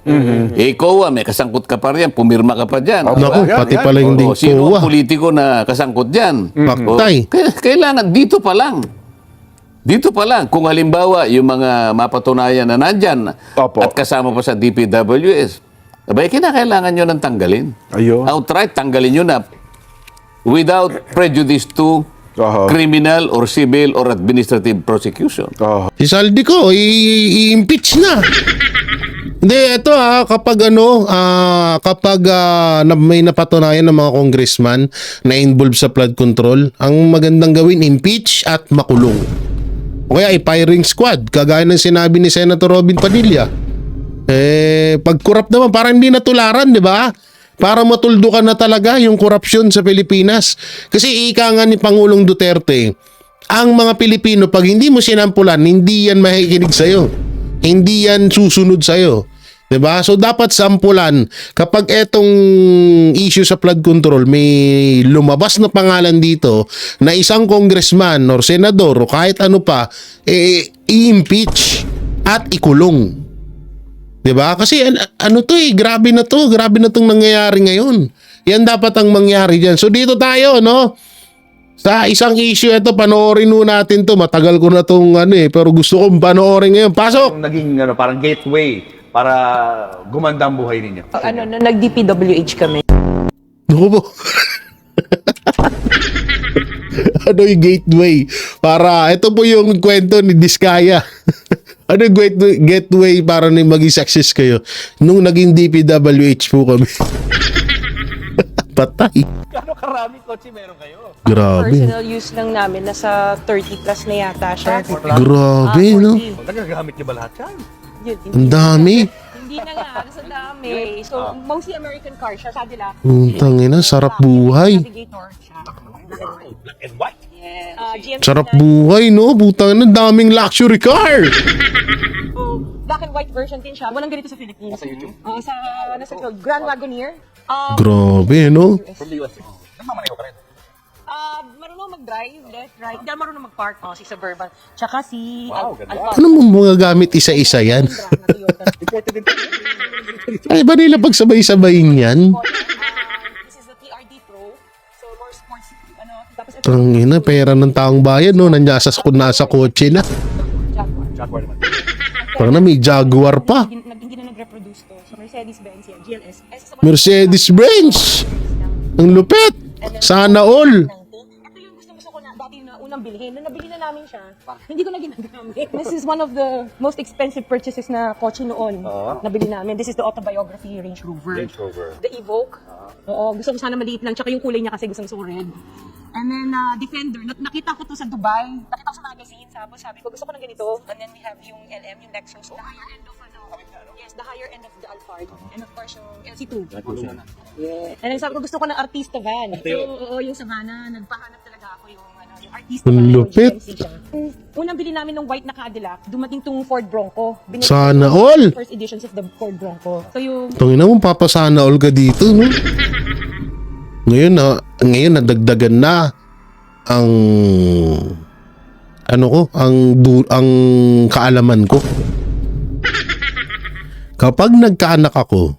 Speaker 4: Ikaw, may kasangkot ka pa riyan, pumirma ka pa dyan.
Speaker 1: Naku,
Speaker 5: Yan,
Speaker 1: pati
Speaker 5: yan.
Speaker 1: pala yung
Speaker 4: Sino
Speaker 1: DICOA.
Speaker 4: ang politiko na kasangkot dyan?
Speaker 1: Paktay.
Speaker 4: Kailangan, dito pa lang, kung halimbawa yung mga mapatunayan na nandyan
Speaker 5: Opo.
Speaker 4: at kasama pa sa DPWS, abay, kinakailangan nyo nang tanggalin.
Speaker 5: Ayun.
Speaker 4: Outright, tanggalin nyo na without prejudice to criminal or civil or administrative prosecution.
Speaker 1: Si Saldico, i-impeach na. Hindi, ito kapag may napatunayan ng mga congressman na involved sa flood control, ang magandang gawin, impeach at makulong. O kaya i-firing squad, kagaya ng sinabi ni Senator Robin Padilla. Pag corrupt naman, parang hindi natularan, di ba? Para matuldukan na talaga yung korupsyon sa Pilipinas. Kasi ika nga ni Pangulong Duterte, ang mga Pilipino, pag hindi mo sinampulan, hindi yan makikinig sa'yo. Hindi yan susunod sa'yo. Diba? So dapat sampulan. Kapag etong issue sa flood control, may lumabas na pangalan dito na isang congressman or senador o kahit ano pa, i-impeach at ikulong. Diba? Kasi grabe na tong nangyayari ngayon. Yan dapat ang mangyari dyan. So dito tayo, no? Sa isang issue, ito, panoorin mo natin to. Matagal ko na tong pero gusto kong panoorin ngayon. Pasok!
Speaker 7: Naging parang gateway para gumanda ang buhay ninyo.
Speaker 8: Nung nag-DPWH kami,
Speaker 1: Naku po. Yung gateway? Para, ito po yung kwento ni Diskaya. Ano yung gateway para maging success kayo? Nung naging DPWH po kami. Patay.
Speaker 7: Gano'ng karaming kotse meron kayo?
Speaker 1: Grabe.
Speaker 8: personal use lang namin, nasa 30 plus na yata siya.
Speaker 1: Grabe, no?
Speaker 8: 40.
Speaker 7: Nagagamit niyo ba lahat yan?
Speaker 8: Yun,
Speaker 1: Ang dami.
Speaker 8: Hindi na nga, nasa dami. So, mostly American car siya, sabi nila.
Speaker 1: Tangina, sarap buhay.
Speaker 8: Navigator siya.
Speaker 7: Black and white.
Speaker 8: Yes. GMC
Speaker 1: Sarap
Speaker 8: na-
Speaker 1: buhay, no? Butang na, daming luxury car.
Speaker 8: Black and white version din siya. Walang ganito sa Philippines. Sa YouTube? Nasa Grand Wagoneer.
Speaker 1: Grabe, no?
Speaker 7: From the US. Nagmamaneho ka rin.
Speaker 8: Marunong mag-drive, left, right. Hindi marunong mag-park. Si Suburban. Tsaka si Alphonse.
Speaker 1: Ano mo mga gamit isa-isa yan? Ay, ba nila pagsabay-sabayin yan?
Speaker 8: This is the TRD Pro. So, more sports. Tapos ito,
Speaker 1: Tangina, pera ng taong bayan, no? Nasa kotse na.
Speaker 8: Jaguar.
Speaker 1: Parang na may Jaguar pa.
Speaker 8: Hindi na nag-reproduce to. So, Mercedes-Benz yan. GLS.
Speaker 1: Mercedes-Benz! Ang lupit! Sana all!
Speaker 8: dati na unang bilhin. Nung nabili na namin siya, hindi ko na ginagamit. This is one of the most expensive purchases na kotse noon. Nabili namin. This is the autobiography Range Rover. The Evoque. Oo, gusto ko sana maliit lang. Tsaka yung kulay niya kasi gusto ko red. And then, Defender. Nakita ko to sa Dubai. Nakita ko sa magazine. Sabi ko, gusto ko ng ganito. And then we have yung LM, yung Lexus. The higher end of yes, the higher end of the Alphard. And of course, yung LC2. Yeah. And then sabi ko, gusto ko ng artista van. Oo, yung Savannah. Nagpahanap talaga ako yung artista
Speaker 1: Ang
Speaker 8: van. yung
Speaker 1: lupit.
Speaker 8: GMC siya. Unang bili namin ng white na Cadillac, dumating tong Ford Bronco. Binili
Speaker 1: Sana
Speaker 8: ko yung
Speaker 1: all.
Speaker 8: first editions of the Ford Bronco. So yung
Speaker 1: Tungin na mo, papasana all ka dito, no? Ngayon nadagdagan na ang ang kaalaman ko. Kapag nagkaanak ako,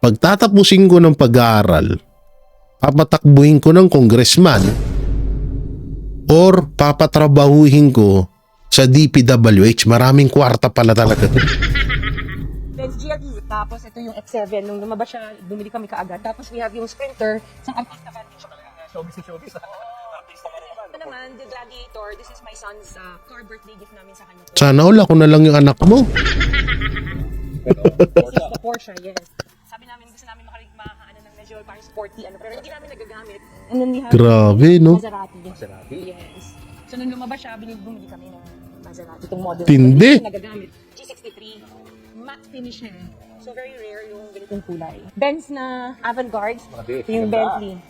Speaker 1: pagtatapusin ko ng pag-aaral, papatakbuhin ko ng congressman or papatrabahuhin ko sa DPWH. Maraming kwarta pala talaga.
Speaker 8: Benz GLE. Tapos ito yung X7. Nung lumabas siya, bumili kami kaagad. Tapos we have yung Sprinter. Isang artista fan din siya. Showbiz. Ito naman, the Gladiator. This is my son's car birthday gift namin sa kanya.
Speaker 1: Sana all ako na lang yung anak mo.
Speaker 8: This is the Porsche, yes. Sabi namin, gusto namin makakaano ng medyo parang sporty, pero hindi namin nagagamit. And then we have
Speaker 1: Grabe, no?
Speaker 8: Maserati. Yes. So nung lumabas siya, bumili kami ng Maserati, itong model.
Speaker 1: Tindi.
Speaker 8: Hindi nagagamit. G63. Matte finish eh. So very rare yung ganitong kulay. Benz na Avantgarde. Ito yung Bentley.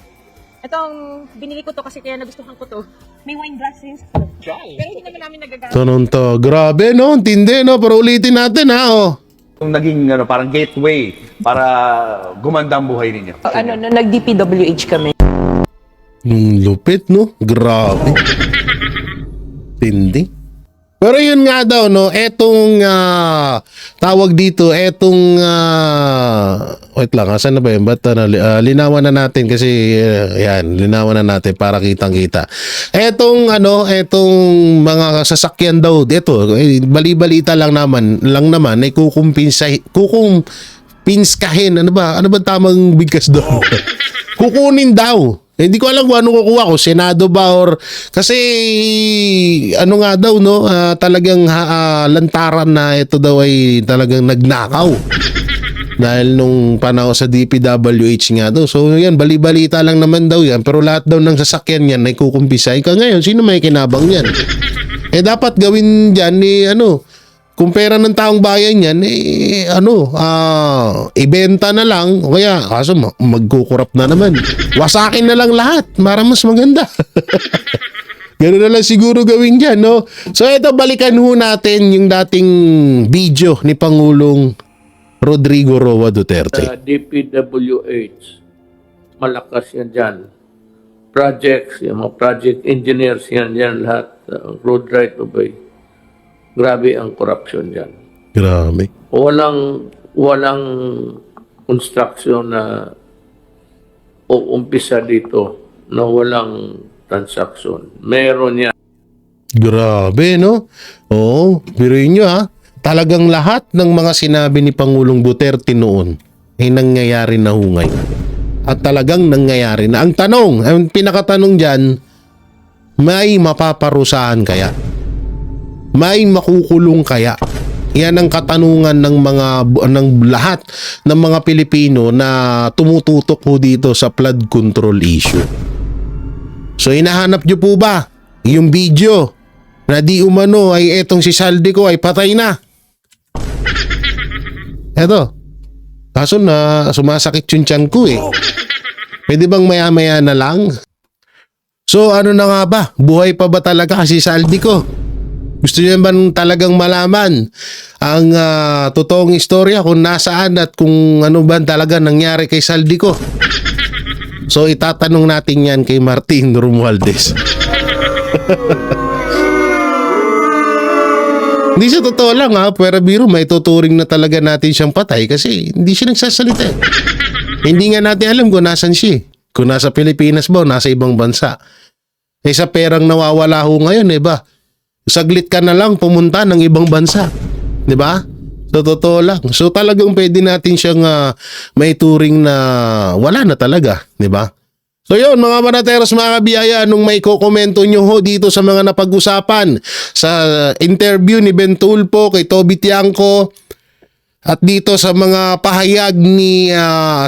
Speaker 8: Itong binili ko to kasi kaya nagustuhan ko to. May wine glass rin sa pero hindi naman namin nagagamit.
Speaker 1: Tanong to. Grabe, no? Tindi, no? Pero ulitin natin, ha? Oh.
Speaker 7: Yung naging parang gateway para gumanda ang buhay ninyo.
Speaker 8: Nag-DPWH kami.
Speaker 1: Lupit, no? Grabe. Tindi. Pero yun nga daw, no? Etong tawag dito, etong wait lang, asan na ba yun? Ba't linawan na natin kasi yan, linawan na natin para kitang-kita. Etong etong mga sasakyan daw, ito, bali-balita lang naman ay kukumpinskahin, ano ba tamang bigkas doon? Kukunin daw. Hindi ko alam kung ano kukuha ko, Senado ba or kasi nga daw, no, talagang lantaran na ito daw ay talagang nagnakaw. Dahil nung panahon sa DPWH nga daw. So yan, bali-balita lang naman daw yan, pero lahat daw ng sasakyan yan ay kukumpisa. Ika ngayon, sino may kinabang yan? Dapat gawin diyan ni kung pera ng taong bayan yan, ibenta na lang. O kaya, kaso magkukurap na naman. Wasakin na lang lahat. Para mas maganda. Ganun na lang siguro gawin dyan, no? So, ito, balikan ho natin yung dating video ni Pangulong Rodrigo Roa Duterte.
Speaker 9: DPWH, malakas yan dyan. Projects, yung mga project engineers yan lahat. Road right of way. Grabe ang corruption dyan.
Speaker 1: Grabe.
Speaker 9: Walang construction na uumpisa dito na walang transaction. Meron yan.
Speaker 1: Grabe, no? Oo, biruin nyo ha. Talagang lahat ng mga sinabi ni Pangulong Duterte noon ay nangyayari na hungay. At talagang nangyayari na. Ang tanong, ang pinakatanong dyan, may mapaparusahan kaya? May makukulong kaya? Yan ang katanungan ng lahat ng mga Pilipino na tumututok po dito sa flood control issue. So hinahanap nyo po ba yung video na di umano ay etong si Saldico ay patay na? Eto. Kaso na sumasakit yung tiyan ko eh. Pwede bang maya-maya na lang? So ano na nga ba? Buhay pa ba talaga si Saldico? Gusto niyo ba talagang malaman ang totoong istorya kung nasaan at kung ano ba talaga nangyari kay Saldico? So itatanong natin yan kay Martin Romualdez. Hindi sa totoo lang pero biro may tuturing na talaga natin siyang patay kasi hindi siya nagsasalita. Hindi nga natin alam kung nasan siya. Kung nasa Pilipinas ba o nasa ibang bansa. Sa perang nawawala ho ngayon, ba? Saglit ka na lang pumunta ng ibang bansa. 'Di ba? So totoo lang. So talagang pwede natin siyang may turing na wala na talaga, 'di ba? So yun mga Banateros, mga kabiyaya, nung may kokomento nyo ho dito sa mga napag-usapan sa interview ni Ben Tulfo kay Toby Tiangco at dito sa mga pahayag ni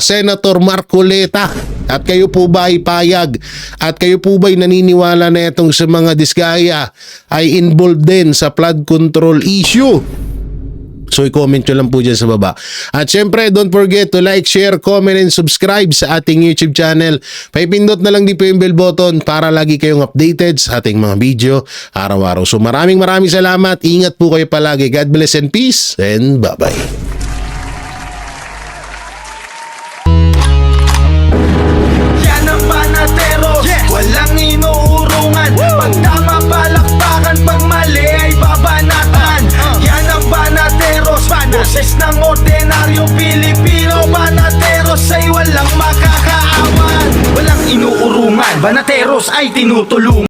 Speaker 1: Senator Marcoleta, at kayo po ba ay payag at kayo po ba ay naniniwala na itong sa mga diskaya ay involved din sa flood control issue? So i-comment nyo lang po dyan sa baba. At syempre, don't forget to like, share, comment, and subscribe sa ating YouTube channel. Paipindot na lang din po yung bell button para lagi kayong updated sa ating mga video araw-araw. So maraming salamat. Ingat po kayo palagi. God bless and peace, and bye-bye.
Speaker 10: Yan ang Banateros, walang inuurungan. Pag tama palakpakan, pag mali ay babanatan. Yan ang Banateros, boses ng ordinaryong Pilipino. Banateros ay walang makakaawan, walang inuurungan. Banateros ay tinutulungan.